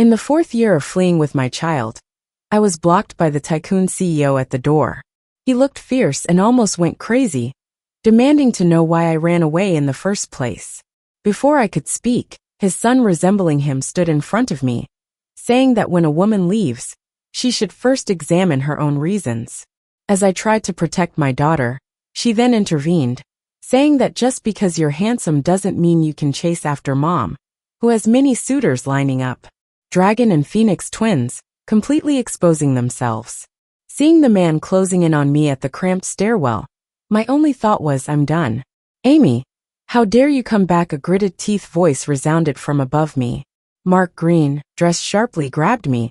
In the 4th year of fleeing with my child, I was blocked by the tycoon CEO at the door. He looked fierce and almost went crazy, demanding to know why I ran away in the first place. Before I could speak, his son resembling him stood in front of me, saying that when a woman leaves, she should first examine her own reasons. As I tried to protect my daughter, she then intervened, saying that just because you're handsome doesn't mean you can chase after mom, who has many suitors lining up. Dragon and Phoenix twins, completely exposing themselves. Seeing the man closing in on me at the cramped stairwell, my only thought was, I'm done. Amy, how dare you come back? A gritted teeth voice resounded from above me. Mark Green, dressed sharply, grabbed me,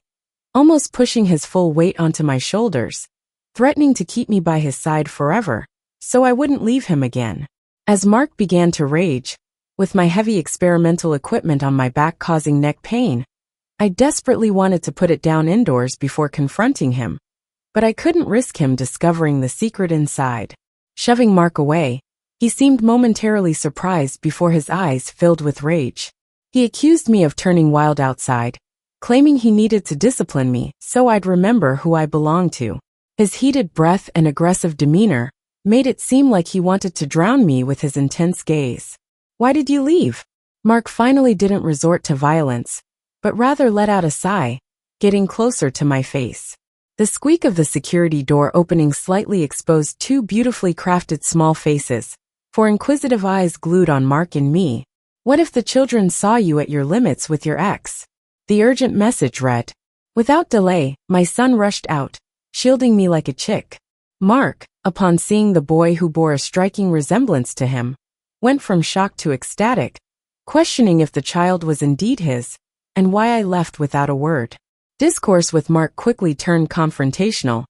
almost pushing his full weight onto my shoulders, threatening to keep me by his side forever, so I wouldn't leave him again. As Mark began to rage, with my heavy experimental equipment on my back causing neck pain, I desperately wanted to put it down indoors before confronting him, but I couldn't risk him discovering the secret inside. Shoving Mark away, he seemed momentarily surprised before his eyes filled with rage. He accused me of turning wild outside, claiming he needed to discipline me so I'd remember who I belonged to. His heated breath and aggressive demeanor made it seem like he wanted to drown me with his intense gaze. Why did you leave? Mark finally didn't resort to violence, but rather let out a sigh, getting closer to my face. The squeak of the security door opening slightly exposed 2 beautifully crafted small faces, 4 inquisitive eyes glued on Mark and me. What if the children saw you at your limits with your ex? The urgent message read. Without delay, my son rushed out, shielding me like a chick. Mark, upon seeing the boy who bore a striking resemblance to him, went from shock to ecstatic, questioning if the child was indeed his, and why I left without a word. Discourse with Mark quickly turned confrontational,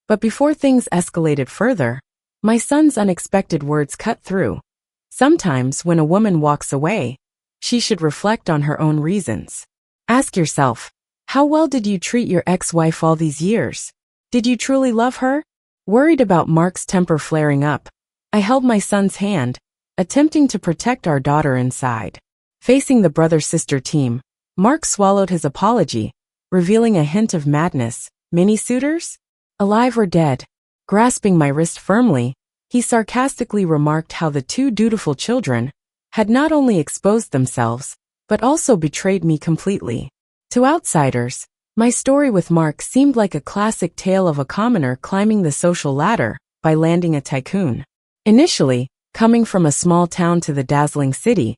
but before things escalated further, my son's unexpected words cut through. Sometimes when a woman walks away, she should reflect on her own reasons. Ask yourself, how well did you treat your ex-wife all these years? Did you truly love her? Worried about Mark's temper flaring up, I held my son's hand, attempting to protect our daughter inside. Facing the brother-sister team, Mark swallowed his apology, revealing a hint of madness. Many suitors? Alive or dead? Grasping my wrist firmly, he sarcastically remarked how the 2 dutiful children had not only exposed themselves, but also betrayed me completely. To outsiders, my story with Mark seemed like a classic tale of a commoner climbing the social ladder by landing a tycoon. Initially, coming from a small town to the dazzling city,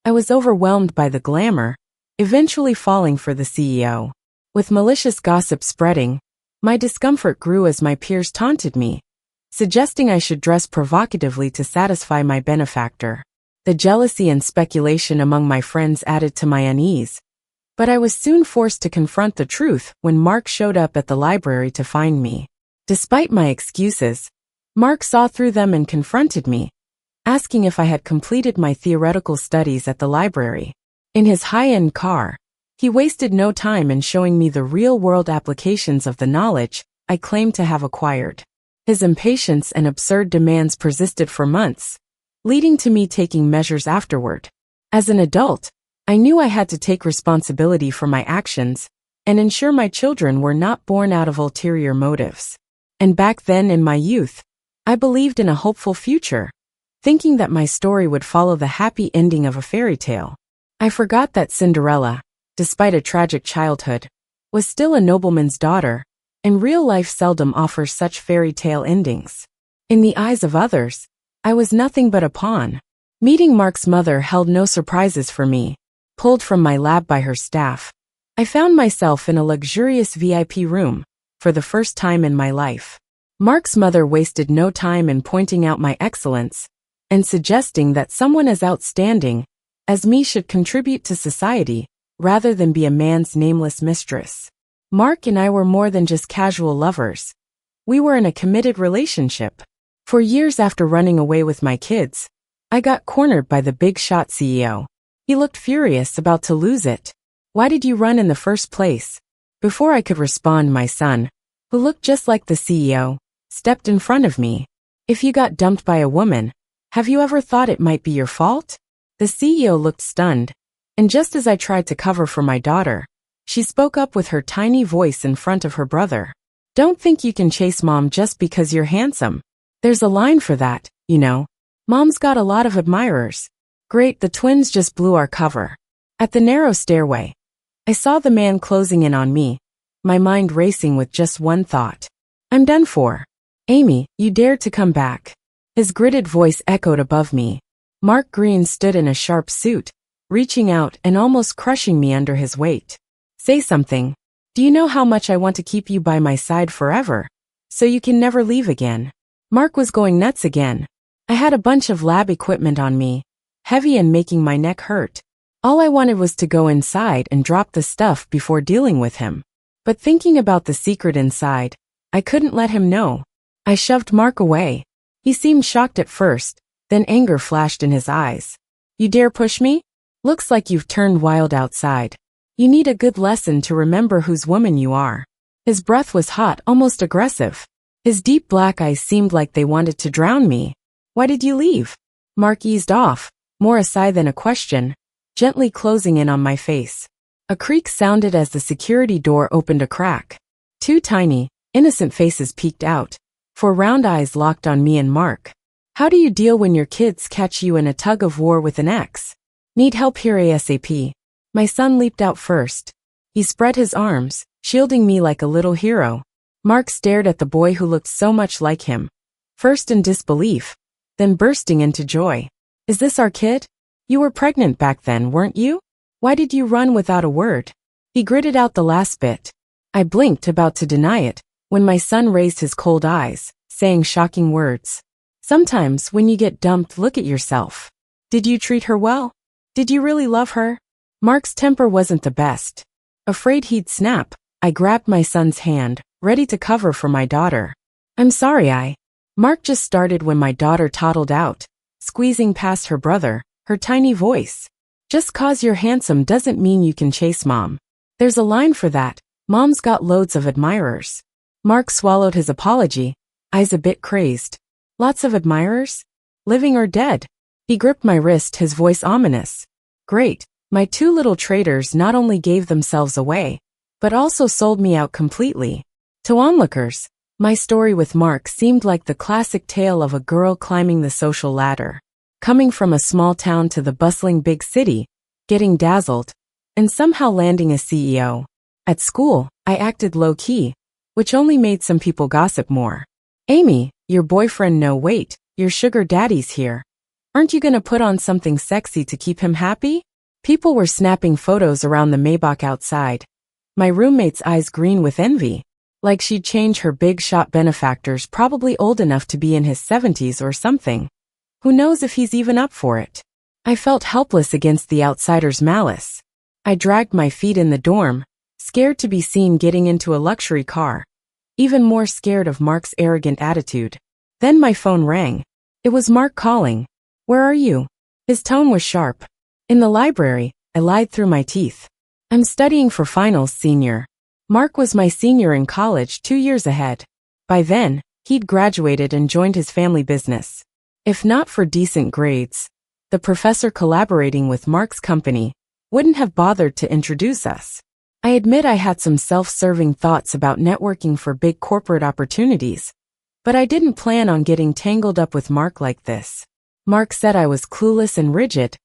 I was overwhelmed by the glamour, eventually falling for the CEO. With malicious gossip spreading, my discomfort grew as my peers taunted me, suggesting I should dress provocatively to satisfy my benefactor. The jealousy and speculation among my friends added to my unease, but I was soon forced to confront the truth when Mark showed up at the library to find me. Despite my excuses, Mark saw through them and confronted me, asking if I had completed my theoretical studies at the library. In his high-end car, he wasted no time in showing me the real-world applications of the knowledge I claimed to have acquired. His impatience and absurd demands persisted for months, leading to me taking measures afterward. As an adult, I knew I had to take responsibility for my actions and ensure my children were not born out of ulterior motives. And back then in my youth, I believed in a hopeful future, thinking that my story would follow the happy ending of a fairy tale. I forgot that Cinderella, despite a tragic childhood, was still a nobleman's daughter, and real life seldom offers such fairy tale endings. In the eyes of others, I was nothing but a pawn. Meeting Mark's mother held no surprises for me. Pulled from my lab by her staff, I found myself in a luxurious VIP room, for the first time in my life. Mark's mother wasted no time in pointing out my excellence, and suggesting that someone as outstanding as me should contribute to society, rather than be a man's nameless mistress. Mark and I were more than just casual lovers. We were in a committed relationship. For years after running away with my kids, I got cornered by the big shot CEO. He looked furious, about to lose it. Why did you run in the first place? Before I could respond, my son, who looked just like the CEO, stepped in front of me. If you got dumped by a woman, have you ever thought it might be your fault? The CEO looked stunned, and just as I tried to cover for my daughter, She spoke up with her tiny voice in front of her brother. Don't think you can chase mom just because you're handsome. There's a line for that, you know. Mom's got a lot of admirers. Great, the twins just blew our cover. At the narrow stairway, I saw the man closing in on me, my mind racing with just one thought. I'm done for. Amy, you dared to come back. His gritted voice echoed above me. Mark Green stood in a sharp suit, reaching out and almost crushing me under his weight. Say something. Do you know how much I want to keep you by my side forever, so you can never leave again? Mark was going nuts again. I had a bunch of lab equipment on me, heavy and making my neck hurt. All I wanted was to go inside and drop the stuff before dealing with him. But thinking about the secret inside, I couldn't let him know. I shoved Mark away. He seemed shocked at first, then anger flashed in his eyes. You dare push me? Looks like you've turned wild outside. You need a good lesson to remember whose woman you are. His breath was hot, almost aggressive. His deep black eyes seemed like they wanted to drown me. Why did you leave? Mark eased off, more a sigh than a question, gently closing in on my face. A creak sounded as the security door opened a crack. Two tiny, innocent faces peeked out, 4 round eyes locked on me and Mark. How do you deal when your kids catch you in a tug of war with an ex? Need help here ASAP. My son leaped out first. He spread his arms, shielding me like a little hero. Mark stared at the boy who looked so much like him, first in disbelief, then bursting into joy. Is this our kid? You were pregnant back then, weren't you? Why did you run without a word? He gritted out the last bit. I blinked, about to deny it, when my son raised his cold eyes, saying shocking words. Sometimes when you get dumped, look at yourself. Did you treat her well? Did you really love her? Mark's temper wasn't the best. Afraid he'd snap, I grabbed my son's hand, ready to cover for my daughter. I'm sorry, Mark just started when my daughter toddled out, squeezing past her brother, her tiny voice. Just 'cause you're handsome doesn't mean you can chase mom. There's a line for that. Mom's got loads of admirers. Mark swallowed his apology, eyes a bit crazed. Lots of admirers? Living or dead? He gripped my wrist, his voice ominous. Great. My 2 little traitors not only gave themselves away, but also sold me out completely. To onlookers, my story with Mark seemed like the classic tale of a girl climbing the social ladder. Coming from a small town to the bustling big city, getting dazzled, and somehow landing a CEO. At school, I acted low-key, which only made some people gossip more. Amy, your boyfriend, no wait, your sugar daddy's here. Aren't you gonna put on something sexy to keep him happy? People were snapping photos around the Maybach outside. My roommate's eyes green with envy, like she'd change her big shot benefactor's probably old enough to be in his 70s or something. Who knows if he's even up for it? I felt helpless against the outsider's malice. I dragged my feet in the dorm, scared to be seen getting into a luxury car, even more scared of Mark's arrogant attitude. Then my phone rang. It was Mark calling. Where are you? His tone was sharp. In the library, I lied through my teeth. I'm studying for finals, senior. Mark was my senior in college, 2 years ahead. By then, he'd graduated and joined his family business. If not for decent grades, the professor collaborating with Mark's company wouldn't have bothered to introduce us. I admit I had some self-serving thoughts about networking for big corporate opportunities, but I didn't plan on getting tangled up with Mark like this. Mark said I was clueless and rigid.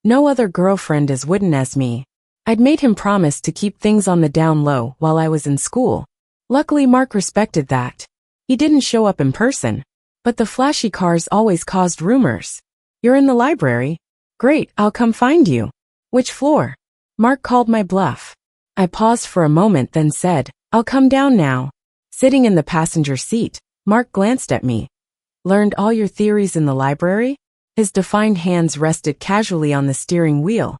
No other girlfriend as wooden as me. I'd made him promise to keep things on the down low while I was in school. Luckily, Mark respected that. He didn't show up in person, but the flashy cars always caused rumors. You're in the library? Great, I'll come find you. Which floor? Mark called my bluff. I paused for a moment, then said, I'll come down now. Sitting in the passenger seat, Mark glanced at me. Learned all your theories in the library? His defined hands rested casually on the steering wheel.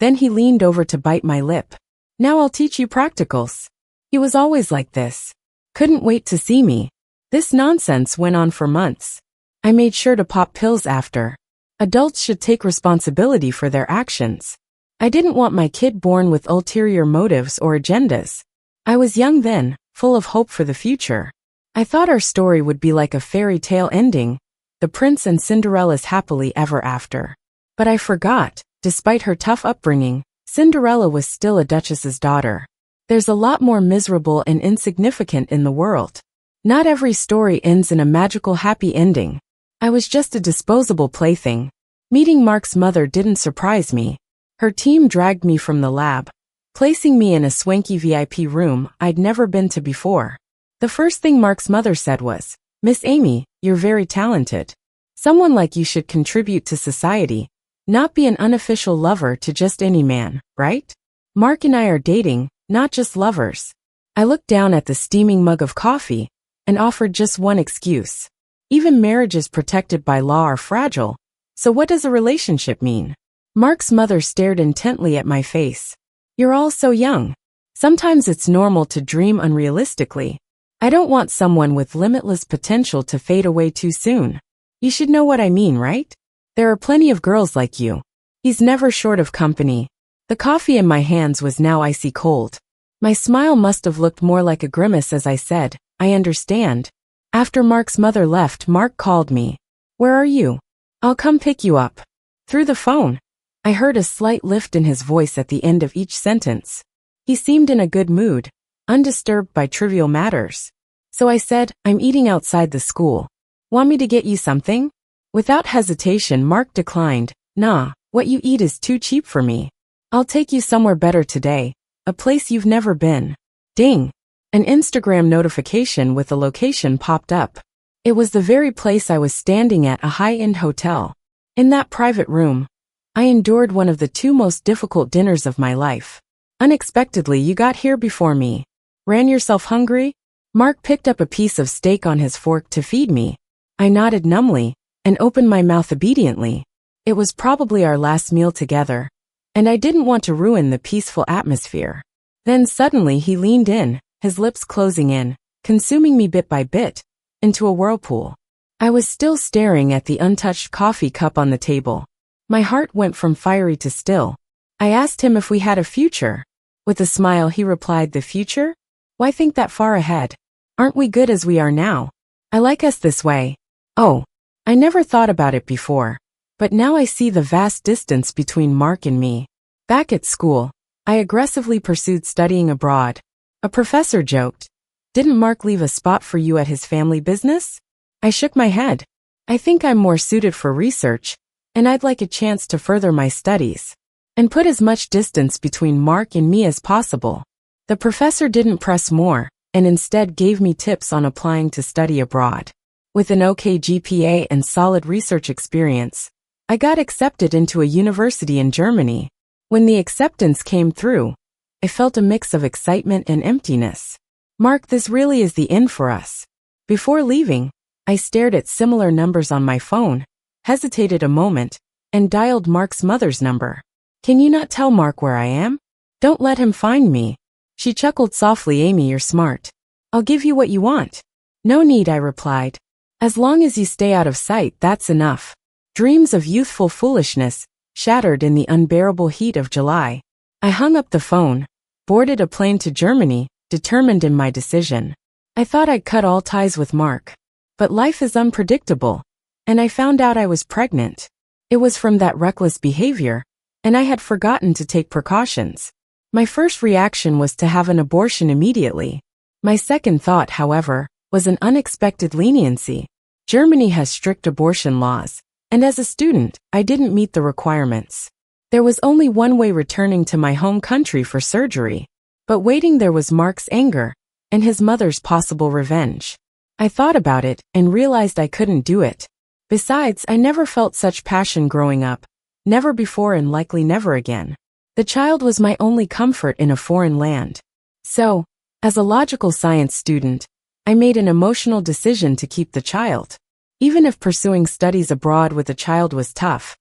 Then he leaned over to bite my lip. Now I'll teach you practicals. He was always like this. Couldn't wait to see me. This nonsense went on for months. I made sure to pop pills after. Adults should take responsibility for their actions. I didn't want my kid born with ulterior motives or agendas. I was young then, full of hope for the future. I thought our story would be like a fairy tale ending, the prince and Cinderella's happily ever after. But I forgot, despite her tough upbringing, Cinderella was still a duchess's daughter. There's a lot more miserable and insignificant in the world. Not every story ends in a magical happy ending. I was just a disposable plaything. Meeting Mark's mother didn't surprise me. Her team dragged me from the lab, placing me in a swanky VIP room I'd never been to before. The first thing Mark's mother said was, "Miss Amy, you're very talented. Someone like you should contribute to society, not be an unofficial lover to just any man, right? Mark and I are dating, not just lovers." I looked down at the steaming mug of coffee and offered just one excuse. Even marriages protected by law are fragile, so what does a relationship mean? Mark's mother stared intently at my face. "You're all so young. Sometimes it's normal to dream unrealistically. I don't want someone with limitless potential to fade away too soon. You should know what I mean, right? There are plenty of girls like you. He's never short of company." The coffee in my hands was now icy cold. My smile must have looked more like a grimace as I said, "I understand." After Mark's mother left, Mark called me. "Where are you? I'll come pick you up." Through the phone, I heard a slight lift in his voice at the end of each sentence. He seemed in a good mood, undisturbed by trivial matters. So I said, "I'm eating outside the school. Want me to get you something?" Without hesitation, Mark declined. "Nah, what you eat is too cheap for me. I'll take you somewhere better today, a place you've never been." Ding! An Instagram notification with a location popped up. It was the very place I was standing at, a high-end hotel. In that private room, I endured one of the two most difficult dinners of my life. Unexpectedly, you got here before me. Ran yourself hungry? Mark picked up a piece of steak on his fork to feed me. I nodded numbly and opened my mouth obediently. It was probably our last meal together, and I didn't want to ruin the peaceful atmosphere. Then suddenly he leaned in, his lips closing in, consuming me bit by bit, into a whirlpool. I was still staring at the untouched coffee cup on the table. My heart went from fiery to still. I asked him if we had a future. With a smile he replied, "The future? Why think that far ahead? Aren't we good as we are now? I like us this way." Oh, I never thought about it before. But now I see the vast distance between Mark and me. Back at school, I aggressively pursued studying abroad. A professor joked, "Didn't Mark leave a spot for you at his family business?" I shook my head. "I think I'm more suited for research, and I'd like a chance to further my studies and put as much distance between Mark and me as possible." The professor didn't press more, and instead gave me tips on applying to study abroad. With an OK GPA and solid research experience, I got accepted into a university in Germany. When the acceptance came through, I felt a mix of excitement and emptiness. "Mark, this really is the end for us." Before leaving, I stared at similar numbers on my phone, hesitated a moment, and dialed Mark's mother's number. "Can you not tell Mark where I am? Don't let him find me." She chuckled softly. "Amy, you're smart. I'll give you what you want." "No need," I replied. "As long as you stay out of sight, that's enough." Dreams of youthful foolishness shattered in the unbearable heat of July. I hung up the phone, boarded a plane to Germany, determined in my decision. I thought I'd cut all ties with Mark. But life is unpredictable, and I found out I was pregnant. It was from that reckless behavior, and I had forgotten to take precautions. My first reaction was to have an abortion immediately. My second thought, however, was an unexpected leniency. Germany has strict abortion laws, and as a student, I didn't meet the requirements. There was only one way: returning to my home country for surgery. But waiting there was Mark's anger, and his mother's possible revenge. I thought about it and realized I couldn't do it. Besides, I never felt such passion growing up. Never before and likely never again. The child was my only comfort in a foreign land. So, as a logical science student, I made an emotional decision to keep the child. Even if pursuing studies abroad with a child was tough,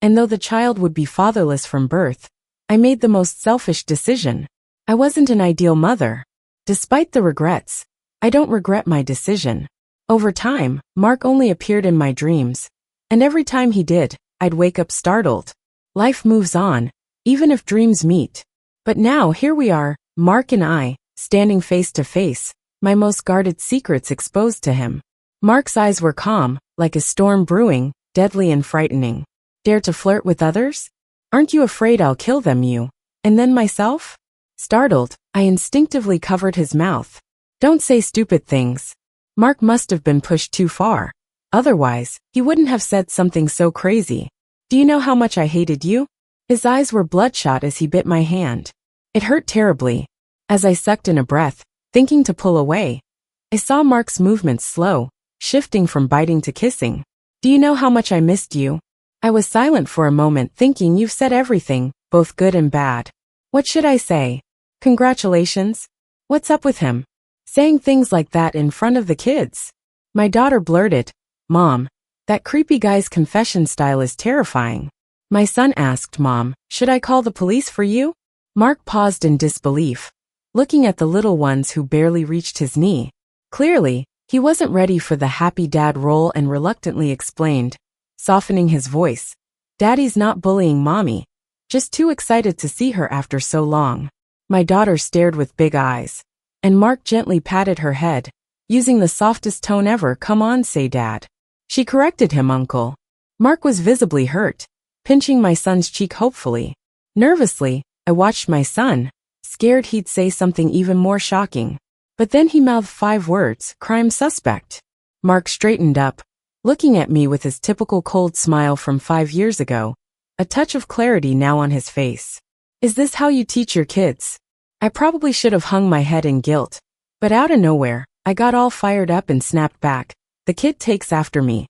and though the child would be fatherless from birth, I made the most selfish decision. I wasn't an ideal mother. Despite the regrets, I don't regret my decision. Over time, Mark only appeared in my dreams, and every time he did, I'd wake up startled. Life moves on, even if dreams meet. But now here we are, Mark and I, standing face to face, my most guarded secrets exposed to him. Mark's eyes were calm, like a storm brewing, deadly and frightening. "Dare to flirt with others? Aren't you afraid I'll kill them, you? And then myself?" Startled, I instinctively covered his mouth. Don't say stupid things. Mark must have been pushed too far. Otherwise, he wouldn't have said something so crazy. Do you know how much I hated you? His eyes were bloodshot as he bit my hand. It hurt terribly. As I sucked in a breath, thinking to pull away, I saw Mark's movements slow, shifting from biting to kissing. Do you know how much I missed you? I was silent for a moment, thinking you've said everything, both good and bad. What should I say? Congratulations? What's up with him? Saying things like that in front of the kids. My daughter blurted, Mom, that creepy guy's confession style is terrifying. My son asked Mom, should I call the police for you? Mark paused in disbelief, looking at the little ones who barely reached his knee. Clearly, he wasn't ready for the happy dad role and reluctantly explained, softening his voice. Daddy's not bullying Mommy, just too excited to see her after so long. My daughter stared with big eyes, and Mark gently patted her head, using the softest tone ever. Come on, say Dad. She corrected him, Uncle. Mark was visibly hurt, pinching my son's cheek hopefully. Nervously, I watched my son, scared he'd say something even more shocking. But then he mouthed 5 words, crime suspect. Mark straightened up, looking at me with his typical cold smile from 5 years ago, a touch of clarity now on his face. Is this how you teach your kids? I probably should have hung my head in guilt, but out of nowhere, I got all fired up and snapped back. The kid takes after me.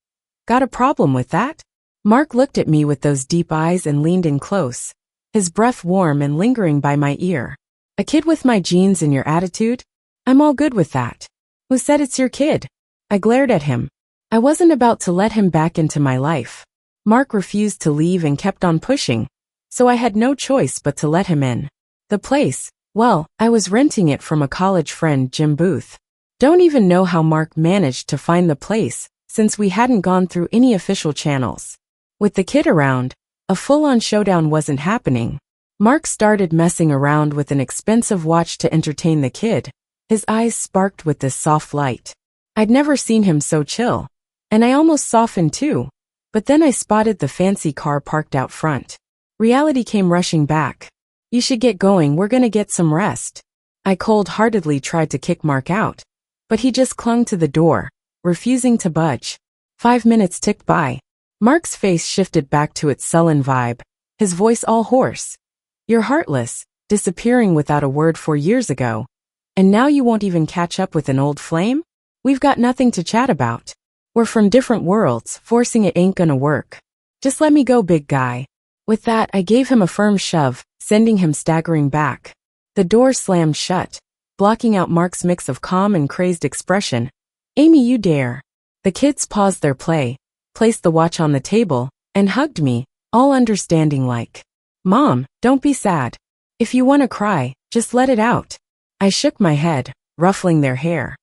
Got a problem with that? Mark looked at me with those deep eyes and leaned in close, his breath warm and lingering by my ear. A kid with my genes and your attitude? I'm all good with that. Who said it's your kid? I glared at him. I wasn't about to let him back into my life. Mark refused to leave and kept on pushing, so I had no choice but to let him in. The place, well, I was renting it from a college friend, Jim Booth. Don't even know how Mark managed to find the place, since we hadn't gone through any official channels. With the kid around, a full-on showdown wasn't happening. Mark started messing around with an expensive watch to entertain the kid. His eyes sparked with this soft light. I'd never seen him so chill, and I almost softened too. But then I spotted the fancy car parked out front. Reality came rushing back. You should get going, we're gonna get some rest. I cold-heartedly tried to kick Mark out, but he just clung to the door, refusing to budge. 5 minutes ticked by. Mark's face shifted back to its sullen vibe, his voice all hoarse. You're heartless, disappearing without a word 4 years ago. And now you won't even catch up with an old flame? We've got nothing to chat about. We're from different worlds, forcing it ain't gonna work. Just let me go, big guy. With that, I gave him a firm shove, sending him staggering back. The door slammed shut, blocking out Mark's mix of calm and crazed expression. Amy, you dare. The kids paused their play, placed the watch on the table, and hugged me, all understanding like, Mom, don't be sad. If you want to cry, just let it out. I shook my head, ruffling their hair.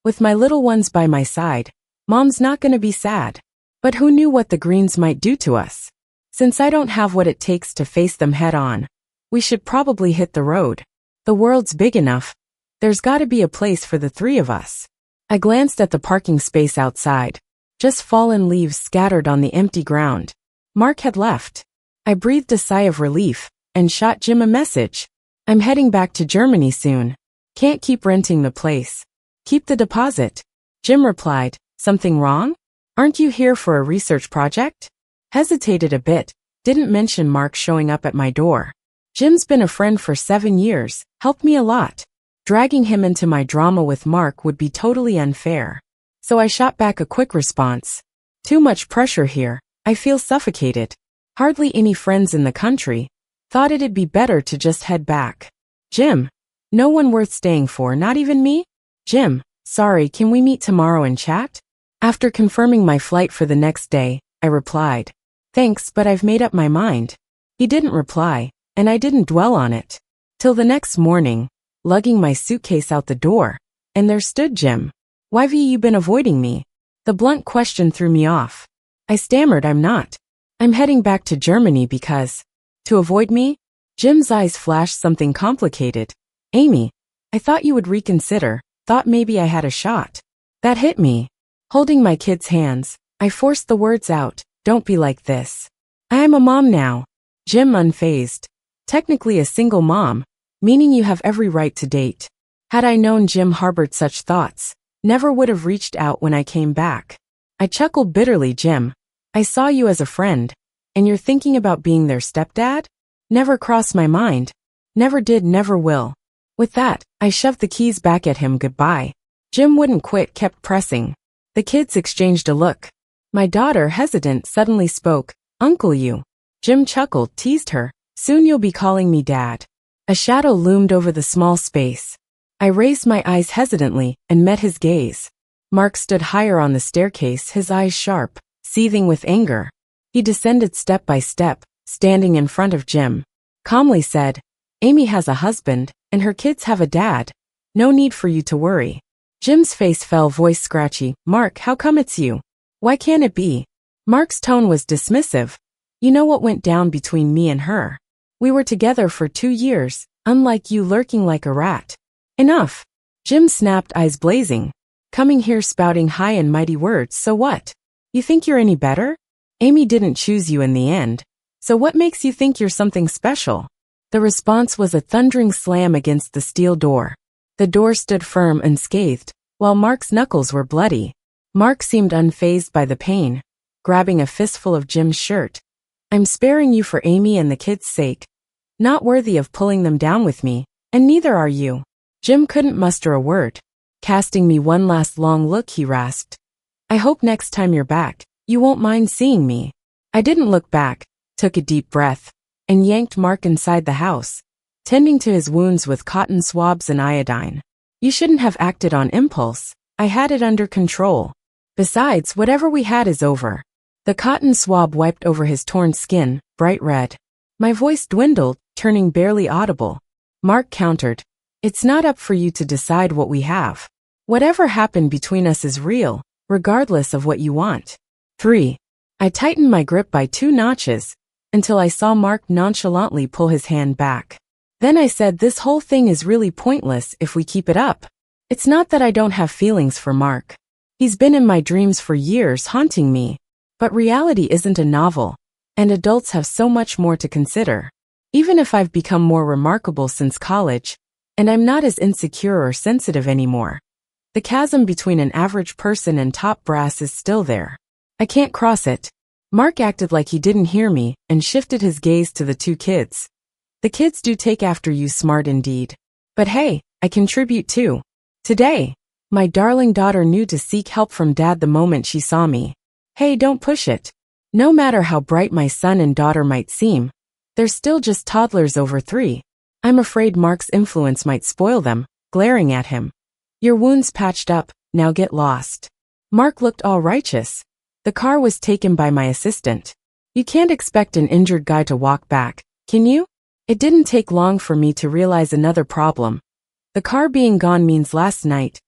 With my little ones by my side, Mom's not gonna be sad. But who knew what the Greens might do to us? Since I don't have what it takes to face them head on, we should probably hit the road. The world's big enough. There's gotta be a place for the 3 of us. I glanced at the parking space outside. Just fallen leaves scattered on the empty ground. Mark had left. I breathed a sigh of relief and shot Jim a message. I'm heading back to Germany soon. Can't keep renting the place. Keep the deposit. Jim replied, something wrong? Aren't you here for a research project? Hesitated a bit, didn't mention Mark showing up at my door. Jim's been a friend for 7 years, helped me a lot. Dragging him into my drama with Mark would be totally unfair. So I shot back a quick response. Too much pressure here, I feel suffocated. Hardly any friends in the country. Thought it'd be better to just head back. Jim, no one worth staying for, not even me? Jim, sorry, can we meet tomorrow and chat? After confirming my flight for the next day, I replied, thanks, but I've made up my mind. He didn't reply, and I didn't dwell on it. Till the next morning, lugging my suitcase out the door, and there stood Jim. Why've you been avoiding me? The blunt question threw me off. I stammered, I'm not. I'm heading back to Germany because... To avoid me? Jim's eyes flashed something complicated. Amy, I thought you would reconsider, thought maybe I had a shot. That hit me. Holding my kids' hands, I forced the words out, don't be like this. I am a mom now. Jim unfazed. Technically a single mom, meaning you have every right to date. Had I known Jim harbored such thoughts, never would have reached out when I came back. I chuckled bitterly. Jim, I saw you as a friend, and you're thinking about being their stepdad? Never crossed my mind. Never did, never will. With that, I shoved the keys back at him. Goodbye. Jim wouldn't quit, kept pressing. The kids exchanged a look. My daughter, hesitant, suddenly spoke. Uncle, you. Jim chuckled, teased her. Soon you'll be calling me Dad. A shadow loomed over the small space. I raised my eyes hesitantly and met his gaze. Mark stood higher on the staircase, his eyes sharp, seething with anger. He descended step by step, standing in front of Jim. Calmly said, Amy has a husband, and her kids have a dad. No need for you to worry. Jim's face fell, voice scratchy. Mark, how come it's you? Why can't it be? Mark's tone was dismissive. You know what went down between me and her. We were together for 2 years, unlike you lurking like a rat. Enough. Jim snapped, eyes blazing. Coming here spouting high and mighty words, so what? You think you're any better? Amy didn't choose you in the end. So what makes you think you're something special? The response was a thundering slam against the steel door. The door stood firm, unscathed, while Mark's knuckles were bloody. Mark seemed unfazed by the pain, grabbing a fistful of Jim's shirt. I'm sparing you for Amy and the kids' sake. Not worthy of pulling them down with me, and neither are you. Jim couldn't muster a word. Casting me one last long look, he rasped. I hope next time you're back, you won't mind seeing me. I didn't look back, took a deep breath, and yanked Mark inside the house, tending to his wounds with cotton swabs and iodine. You shouldn't have acted on impulse. I had it under control. Besides, whatever we had is over. The cotton swab wiped over his torn skin, bright red. My voice dwindled, turning barely audible. Mark countered. It's not up for you to decide what we have. Whatever happened between us is real, regardless of what you want. 3. I tightened my grip by 2 notches, until I saw Mark nonchalantly pull his hand back. Then I said, this whole thing is really pointless if we keep it up. It's not that I don't have feelings for Mark. He's been in my dreams for years, haunting me. But reality isn't a novel, and adults have so much more to consider. Even if I've become more remarkable since college, and I'm not as insecure or sensitive anymore, the chasm between an average person and top brass is still there. I can't cross it. Mark acted like he didn't hear me and shifted his gaze to the 2 kids. The kids do take after you, smart indeed. But hey, I contribute too. Today, my darling daughter knew to seek help from Dad the moment she saw me. Hey, don't push it. No matter how bright my son and daughter might seem, they're still just toddlers over 3. I'm afraid Mark's influence might spoil them, glaring at him. Your wound's patched up, now get lost. Mark looked all righteous. The car was taken by my assistant. You can't expect an injured guy to walk back, can you? It didn't take long for me to realize another problem. The car being gone means last night,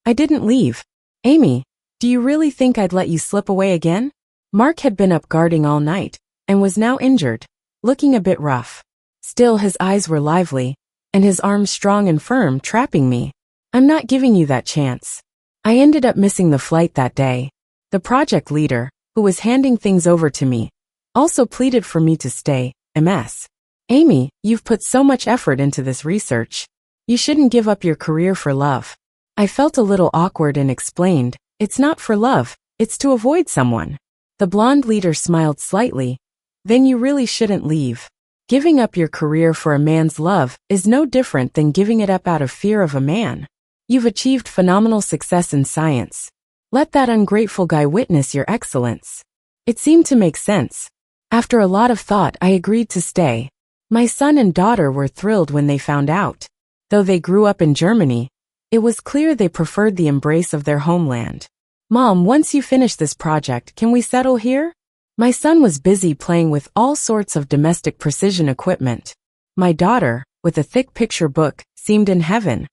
I didn't leave. Amy, do you really think I'd let you slip away again? Mark had been up guarding all night, and was now injured, looking a bit rough. Still, his eyes were lively, and his arms strong and firm, trapping me. I'm not giving you that chance. I ended up missing the flight that day. The project leader, who was handing things over to me, also pleaded for me to stay. MS. Amy, you've put so much effort into this research. You shouldn't give up your career for love. I felt a little awkward and explained, it's not for love, it's to avoid someone. The blonde leader smiled slightly. Then you really shouldn't leave. Giving up your career for a man's love is no different than giving it up out of fear of a man. You've achieved phenomenal success in science. Let that ungrateful guy witness your excellence. It seemed to make sense. After a lot of thought, I agreed to stay. My son and daughter were thrilled when they found out. Though they grew up in Germany, it was clear they preferred the embrace of their homeland. Mom, once you finish this project, can we settle here? My son was busy playing with all sorts of domestic precision equipment. My daughter, with a thick picture book, seemed in heaven.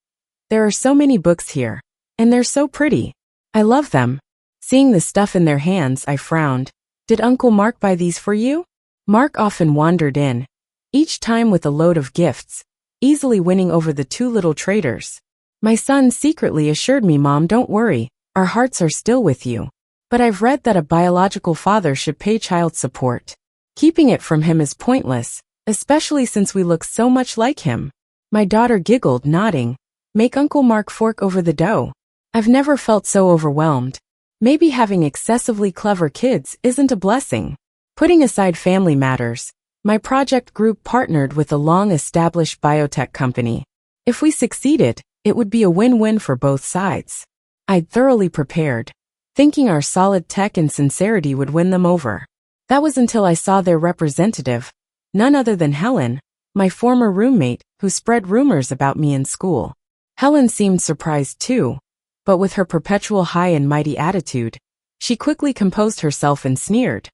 There are so many books here, and they're so pretty. I love them. Seeing the stuff in their hands, I frowned. Did Uncle Mark buy these for you? Mark often wandered in, each time with a load of gifts, easily winning over the 2 little traders. My son secretly assured me, Mom, don't worry, our hearts are still with you. But I've read that a biological father should pay child support. Keeping it from him is pointless, especially since we look so much like him. My daughter giggled, nodding. Make Uncle Mark fork over the dough. I've never felt so overwhelmed. Maybe having excessively clever kids isn't a blessing. Putting aside family matters, my project group partnered with a long-established biotech company. If we succeeded, it would be a win-win for both sides. I'd thoroughly prepared, thinking our solid tech and sincerity would win them over. That was until I saw their representative, none other than Helen, my former roommate, who spread rumors about me in school. Helen seemed surprised too, but with her perpetual high and mighty attitude, she quickly composed herself and sneered.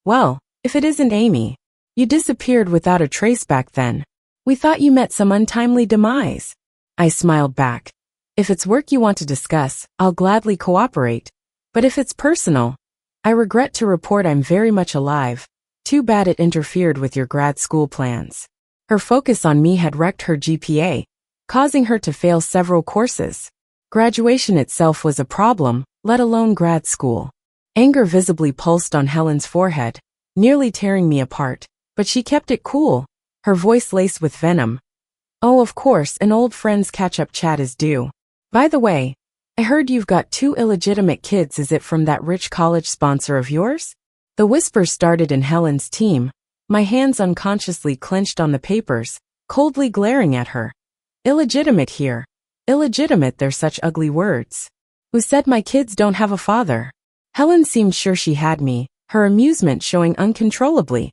Well, if it isn't Amy. You disappeared without a trace back then. We thought you met some untimely demise. I smiled back. If it's work you want to discuss, I'll gladly cooperate. But if it's personal, I regret to report I'm very much alive. Too bad it interfered with your grad school plans. Her focus on me had wrecked her GPA, causing her to fail several courses. Graduation itself was a problem, let alone grad school. Anger visibly pulsed on Helen's forehead, nearly tearing me apart. But she kept it cool, her voice laced with venom. Oh, of course, an old friend's catch-up chat is due. By the way, I heard you've got 2 illegitimate kids. Is it from that rich college sponsor of yours? The whispers started in Helen's team, my hands unconsciously clenched on the papers, coldly glaring at her. Illegitimate here. Illegitimate, they're such ugly words. Who said my kids don't have a father? Helen seemed sure she had me, her amusement showing uncontrollably.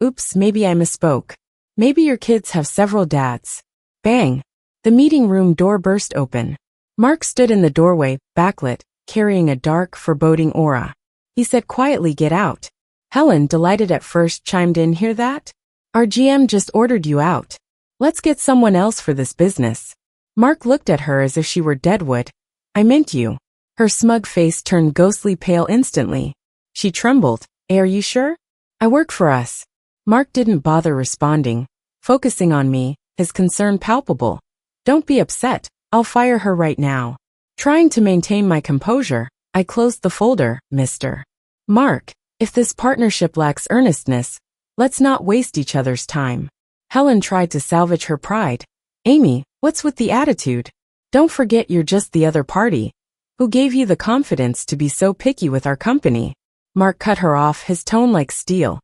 Oops, maybe I misspoke. Maybe your kids have several dads. Bang! The meeting room door burst open. Mark stood in the doorway, backlit, carrying a dark, foreboding aura. He said quietly, "Get out." Helen, delighted at first, chimed in, "Hear that? Our GM just ordered you out. Let's get someone else for this business." Mark looked at her as if she were deadwood. "I meant you." Her smug face turned ghostly pale instantly. She trembled. "Are you sure? I work for us." Mark didn't bother responding, focusing on me, his concern palpable. "Don't be upset, I'll fire her right now." Trying to maintain my composure, I closed the folder. "Mr. Mark, if this partnership lacks earnestness, let's not waste each other's time." Helen tried to salvage her pride. "Amy, what's with the attitude? Don't forget you're just the other party. Who gave you the confidence to be so picky with our company?" Mark cut her off, his tone like steel.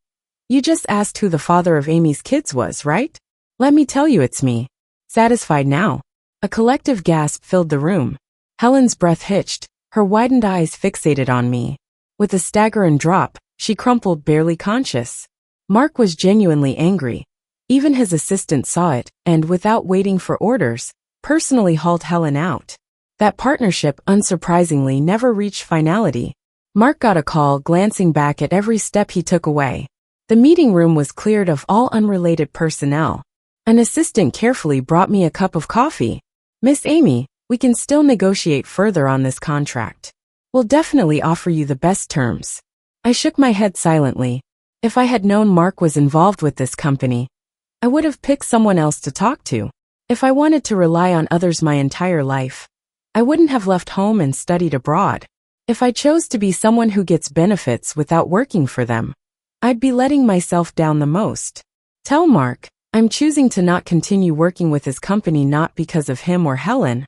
"You just asked who the father of Amy's kids was, right? Let me tell you it's me." Satisfied now? A collective gasp filled the room. Helen's breath hitched, her widened eyes fixated on me. With a stagger and drop, she crumpled, barely conscious. Mark was genuinely angry. Even his assistant saw it, and without waiting for orders, personally hauled Helen out. That partnership, unsurprisingly, never reached finality. Mark got a call, glancing back at every step he took away. The meeting room was cleared of all unrelated personnel. An assistant carefully brought me a cup of coffee. "Miss Amy, we can still negotiate further on this contract. We'll definitely offer you the best terms." I shook my head silently. If I had known Mark was involved with this company, I would have picked someone else to talk to. If I wanted to rely on others my entire life, I wouldn't have left home and studied abroad. If I chose to be someone who gets benefits without working for them, I'd be letting myself down the most. Tell Mark, I'm choosing to not continue working with his company, not because of him or Helen,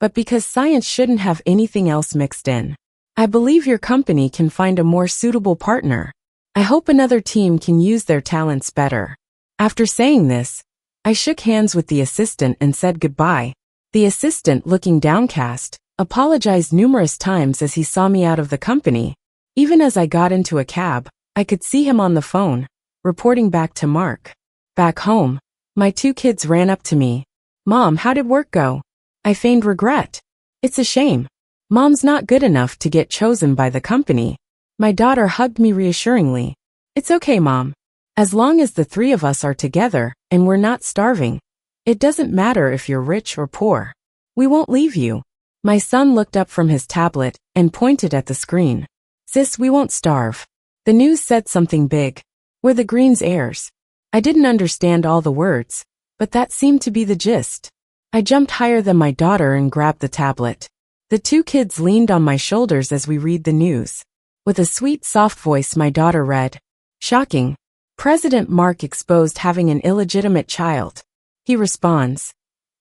but because science shouldn't have anything else mixed in. I believe your company can find a more suitable partner. I hope another team can use their talents better. After saying this, I shook hands with the assistant and said goodbye. The assistant, looking downcast, apologized numerous times as he saw me out of the company. Even as I got into a cab, I could see him on the phone, reporting back to Mark. Back home, my 2 kids ran up to me. "Mom, how did work go?" I feigned regret. "It's a shame. Mom's not good enough to get chosen by the company." My daughter hugged me reassuringly. "It's okay, Mom. As long as the 3 of us are together and we're not starving, it doesn't matter if you're rich or poor. We won't leave you." My son looked up from his tablet and pointed at the screen. "Sis, we won't starve. The news said something big. We're the Green's heirs." I didn't understand all the words, but that seemed to be the gist. I jumped higher than my daughter and grabbed the tablet. The 2 kids leaned on my shoulders as we read the news. With a sweet, soft voice, my daughter read, "Shocking. President Mark exposed having an illegitimate child." He responds,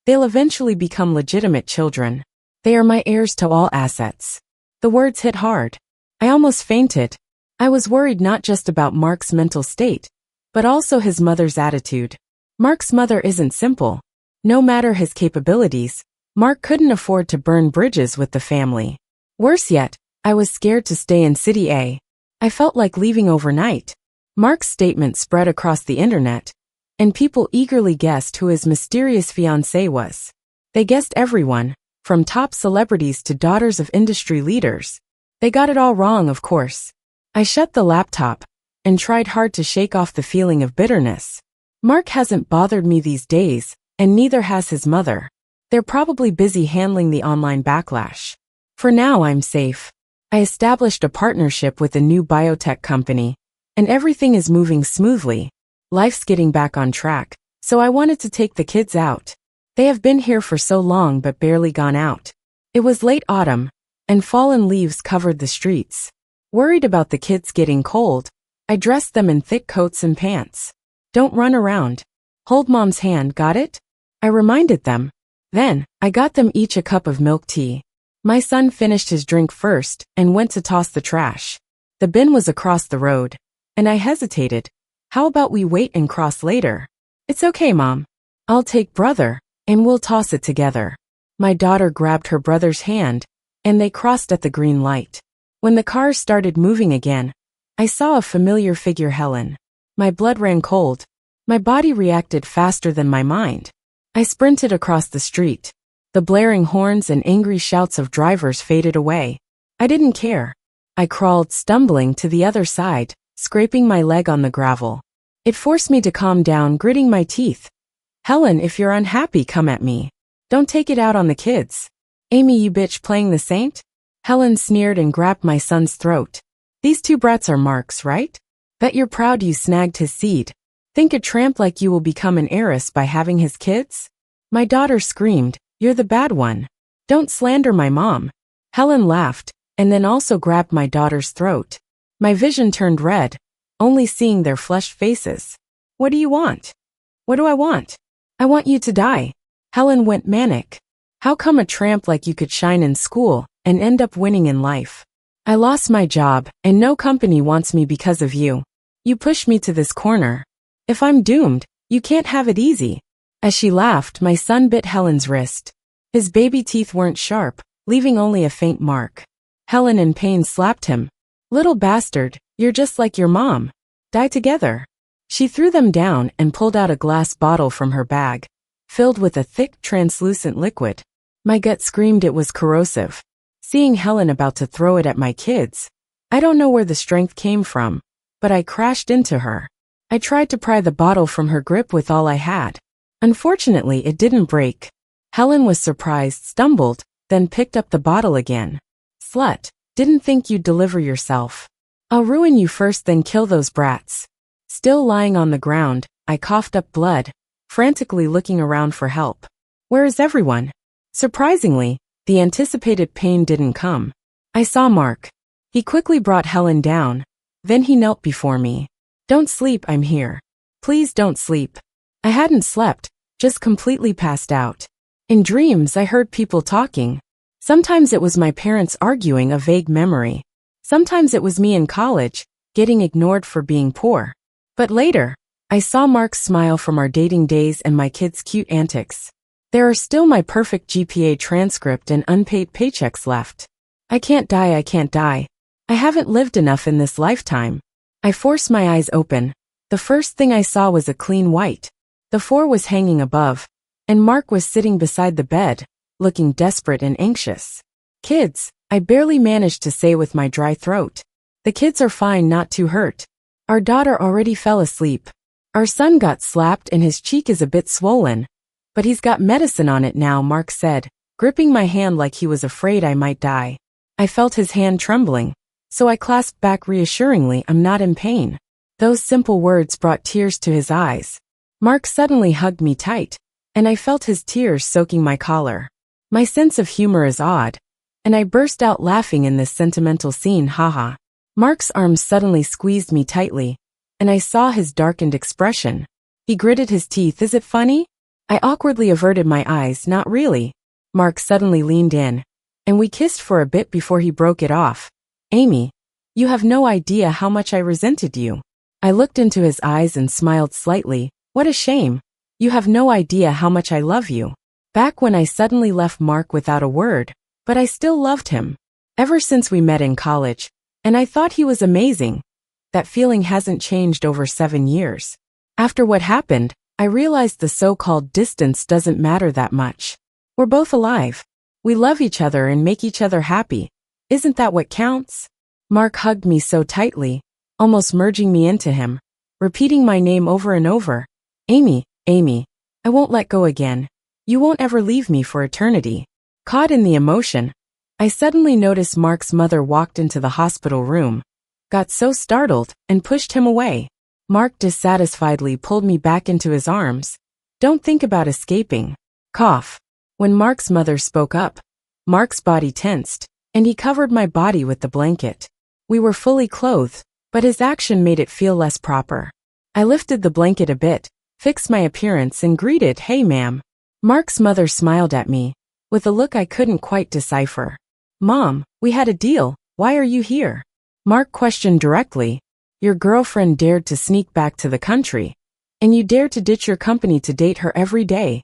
They'll eventually become legitimate children. They are my heirs to all assets. The words hit hard. I almost fainted. I was worried not just about Mark's mental state, but also his mother's attitude. Mark's mother isn't simple. No matter his capabilities, Mark couldn't afford to burn bridges with the family. Worse yet, I was scared to stay in City A. I felt like leaving overnight. Mark's statement spread across the internet, and people eagerly guessed who his mysterious fiancée was. They guessed everyone, from top celebrities to daughters of industry leaders. They got it all wrong, of course. I shut the laptop and tried hard to shake off the feeling of bitterness. Mark hasn't bothered me these days, and neither has his mother. They're probably busy handling the online backlash. For now, I'm safe. I established a partnership with a new biotech company, and everything is moving smoothly. Life's getting back on track, so I wanted to take the kids out. They have been here for so long but barely gone out. It was late autumn, and fallen leaves covered the streets. Worried about the kids getting cold, I dressed them in thick coats and pants. Don't run around. Hold Mom's hand, got it? I reminded them. Then, I got them each a cup of milk tea. My son finished his drink first and went to toss the trash. The bin was across the road, and I hesitated. How about we wait and cross later? It's okay, Mom. I'll take brother, and we'll toss it together. My daughter grabbed her brother's hand, and they crossed at the green light. When the cars started moving again, I saw a familiar figure, Helen. My blood ran cold. My body reacted faster than my mind. I sprinted across the street. The blaring horns and angry shouts of drivers faded away. I didn't care. I crawled, stumbling, to the other side, scraping my leg on the gravel. It forced me to calm down, gritting my teeth. Helen, if you're unhappy, come at me. Don't take it out on the kids. Amy, you bitch, playing the saint? Helen sneered and grabbed my son's throat. These two brats are Mark's, right? Bet you're proud you snagged his seed. Think a tramp like you will become an heiress by having his kids? My daughter screamed, you're the bad one. Don't slander my mom. Helen laughed, and then also grabbed my daughter's throat. My vision turned red, only seeing their flushed faces. What do you want? What do I want? I want you to die. Helen went manic. How come a tramp like you could shine in school and end up winning in life? I lost my job, and no company wants me because of you. You pushed me to this corner. If I'm doomed, you can't have it easy. As she laughed, my son bit Helen's wrist. His baby teeth weren't sharp, leaving only a faint mark. Helen in pain slapped him. Little bastard, you're just like your mom. Die together. She threw them down and pulled out a glass bottle from her bag, filled with a thick, translucent liquid. My gut screamed it was corrosive. Seeing Helen about to throw it at my kids, I don't know where the strength came from, but I crashed into her. I tried to pry the bottle from her grip with all I had. Unfortunately, it didn't break. Helen was surprised, stumbled, then picked up the bottle again. Slut, didn't think you'd deliver yourself. I'll ruin you first, then kill those brats. Still lying on the ground, I coughed up blood, frantically looking around for help. Where is everyone? Surprisingly, the anticipated pain didn't come. I saw Mark. He quickly brought Helen down. Then he knelt before me. Don't sleep, I'm here. Please don't sleep. I hadn't slept, just completely passed out. In dreams, I heard people talking. Sometimes it was my parents arguing, a vague memory. Sometimes it was me in college, getting ignored for being poor. But later, I saw Mark's smile from our dating days and my kids' cute antics. There are still my perfect GPA transcript and unpaid paychecks left. I can't die, I can't die. I haven't lived enough in this lifetime. I forced my eyes open. The first thing I saw was a clean white. The 4 was hanging above, and Mark was sitting beside the bed, looking desperate and anxious. Kids, I barely managed to say with my dry throat. The kids are fine, not too hurt. Our daughter already fell asleep. Our son got slapped and his cheek is a bit swollen, but he's got medicine on it now, Mark said, gripping my hand like he was afraid I might die. I felt his hand trembling, so I clasped back reassuringly, I'm not in pain. Those simple words brought tears to his eyes. Mark suddenly hugged me tight, and I felt his tears soaking my collar. My sense of humor is odd, and I burst out laughing in this sentimental scene, haha. Mark's arms suddenly squeezed me tightly, and I saw his darkened expression. He gritted his teeth. Is it funny? I awkwardly averted my eyes. Not really. Mark suddenly leaned in, and we kissed for a bit before he broke it off. Amy, you have no idea how much I resented you. I looked into his eyes and smiled slightly. What a shame. You have no idea how much I love you. Back when I suddenly left Mark without a word, but I still loved him. Ever since we met in college, and I thought he was amazing. That feeling hasn't changed over 7 years. After what happened, I realized the so-called distance doesn't matter that much. We're both alive. We love each other and make each other happy. Isn't that what counts? Mark hugged me so tightly, almost merging me into him, repeating my name over and over. Amy, Amy, I won't let go again. You won't ever leave me for eternity. Caught in the emotion, I suddenly noticed Mark's mother walked into the hospital room, got so startled, and pushed him away. Mark dissatisfiedly pulled me back into his arms. Don't think about escaping. Cough. When Mark's mother spoke up, Mark's body tensed, and he covered my body with the blanket. We were fully clothed, but his action made it feel less proper. I lifted the blanket a bit, fixed my appearance, and greeted, "Hey, ma'am." Mark's mother smiled at me, with a look I couldn't quite decipher. "Mom, we had a deal. Why are you here?" Mark questioned directly. "Your girlfriend dared to sneak back to the country, and you dare to ditch your company to date her every day.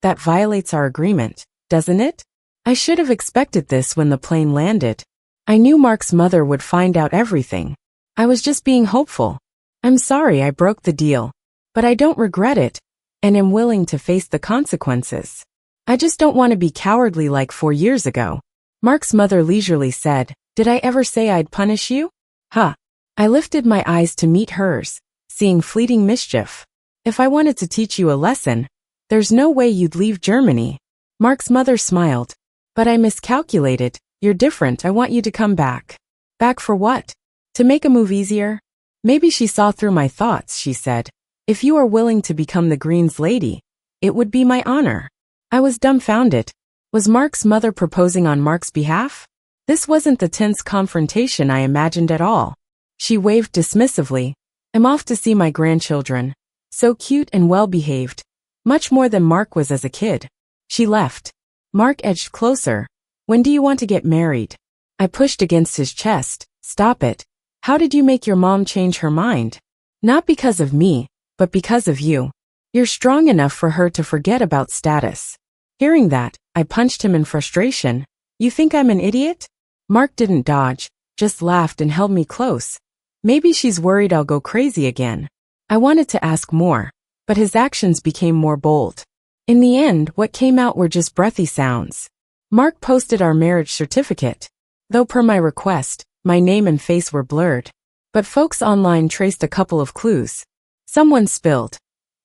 That violates our agreement, doesn't it?" I should have expected this when the plane landed. I knew Mark's mother would find out everything. I was just being hopeful. "I'm sorry I broke the deal, but I don't regret it, and am willing to face the consequences. I just don't want to be cowardly like 4 years ago." Mark's mother leisurely said, "Did I ever say I'd punish you?" Huh. I lifted my eyes to meet hers, seeing fleeting mischief. "If I wanted to teach you a lesson, there's no way you'd leave Germany." Mark's mother smiled. "But I miscalculated. You're different. I want you to come back." "Back for what? To make a move easier?" Maybe she saw through my thoughts, she said. "If you are willing to become the Greens lady, it would be my honor." I was dumbfounded. Was Mark's mother proposing on Mark's behalf? This wasn't the tense confrontation I imagined at all. She waved dismissively. "I'm off to see my grandchildren. So cute and well-behaved. Much more than Mark was as a kid." She left. Mark edged closer. "When do you want to get married?" I pushed against his chest. "Stop it. How did you make your mom change her mind?" "Not because of me, but because of you. You're strong enough for her to forget about status." Hearing that, I punched him in frustration. "You think I'm an idiot?" Mark didn't dodge, just laughed and held me close. Maybe she's worried I'll go crazy again. I wanted to ask more, but his actions became more bold. In the end, what came out were just breathy sounds. Mark posted our marriage certificate, though per my request, my name and face were blurred. But folks online traced a couple of clues. Someone spilled.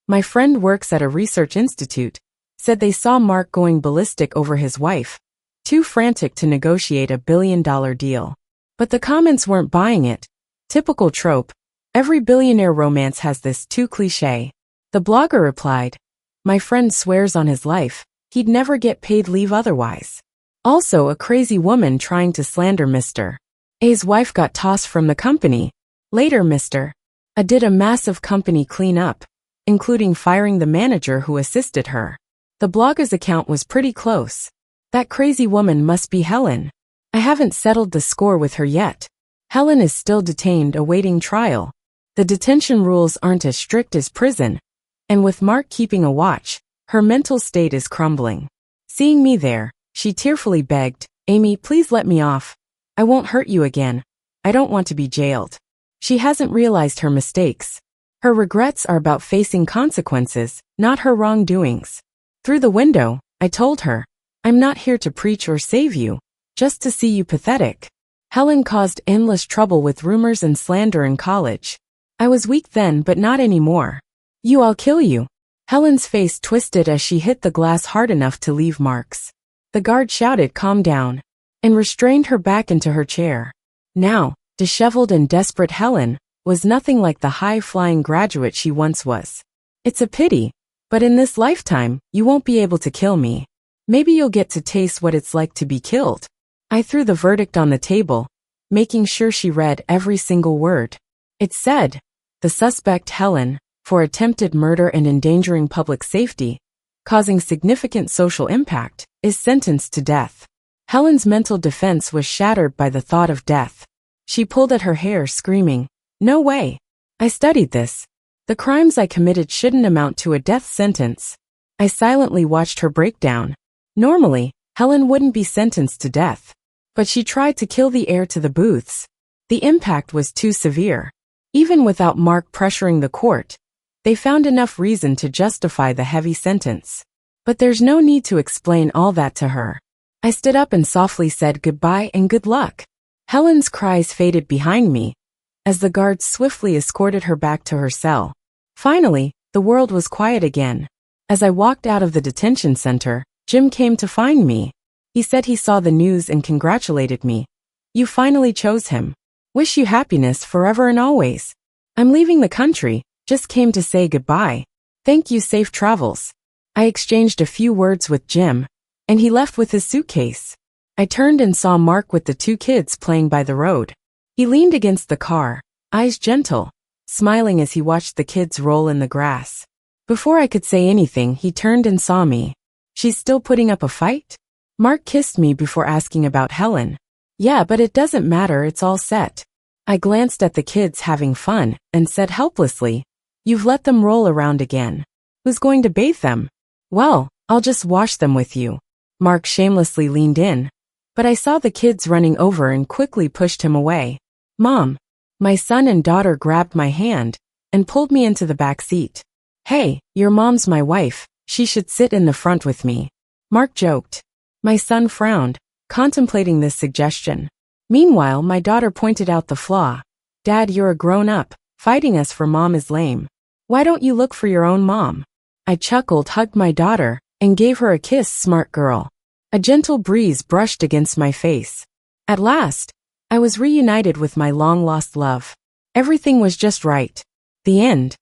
My friend works at a research institute, said they saw Mark going ballistic over his wife, too frantic to negotiate a billion-dollar deal. But the comments weren't buying it. Typical trope. Every billionaire romance has this, too cliché. The blogger replied, "My friend swears on his life, he'd never get paid leave otherwise. Also a crazy woman trying to slander Mr. A's wife got tossed from the company. Later Mr. A did a massive company cleanup, including firing the manager who assisted her." The blogger's account was pretty close. That crazy woman must be Helen. I haven't settled the score with her yet. Helen is still detained awaiting trial. The detention rules aren't as strict as prison, and with Mark keeping a watch, her mental state is crumbling. Seeing me there, she tearfully begged, "Amy, please let me off. I won't hurt you again. I don't want to be jailed." She hasn't realized her mistakes. Her regrets are about facing consequences, not her wrongdoings. Through the window, I told her, "I'm not here to preach or save you, just to see you pathetic." Helen caused endless trouble with rumors and slander in college. I was weak then, but not anymore. I'll kill you." Helen's face twisted as she hit the glass hard enough to leave marks. The guard shouted, "Calm down," and restrained her back into her chair. Now, disheveled and desperate Helen was nothing like the high-flying graduate she once was. "It's a pity, but in this lifetime, you won't be able to kill me. Maybe you'll get to taste what it's like to be killed." I threw the verdict on the table, making sure she read every single word. It said, "The suspect Helen, for attempted murder and endangering public safety, causing significant social impact, is sentenced to death. Helen's mental defense was shattered by the thought of death. She pulled at her hair, screaming, "No way! I studied this. The crimes I committed shouldn't amount to a death sentence." I silently watched her break down. Normally, Helen wouldn't be sentenced to death. But she tried to kill the heir to the Booths. The impact was too severe. Even without Mark pressuring the court, they found enough reason to justify the heavy sentence. But there's no need to explain all that to her. I stood up and softly said goodbye and good luck. Helen's cries faded behind me, as the guards swiftly escorted her back to her cell. Finally, the world was quiet again. As I walked out of the detention center, Jim came to find me. He said he saw the news and congratulated me. "You finally chose him. Wish you happiness forever and always. I'm leaving the country, just came to say goodbye. Thank you, safe travels." I exchanged a few words with Jim, and he left with his suitcase. I turned and saw Mark with the two kids playing by the road. He leaned against the car, eyes gentle, smiling as he watched the kids roll in the grass. Before I could say anything, he turned and saw me. "She's still putting up a fight?" Mark kissed me before asking about Helen. "Yeah, but it doesn't matter, it's all set." I glanced at the kids having fun and said helplessly, "You've let them roll around again. Who's going to bathe them?" "Well, I'll just wash them with you." Mark shamelessly leaned in, but I saw the kids running over and quickly pushed him away. "Mom." My son and daughter grabbed my hand and pulled me into the back seat. "Hey, your mom's my wife, she should sit in the front with me," Mark joked. My son frowned, contemplating this suggestion. Meanwhile, my daughter pointed out the flaw. "Dad, you're a grown-up. Fighting us for mom is lame. Why don't you look for your own mom?" I chuckled, hugged my daughter, and gave her a kiss. "Smart girl." A gentle breeze brushed against my face. At last, I was reunited with my long-lost love. Everything was just right. The end.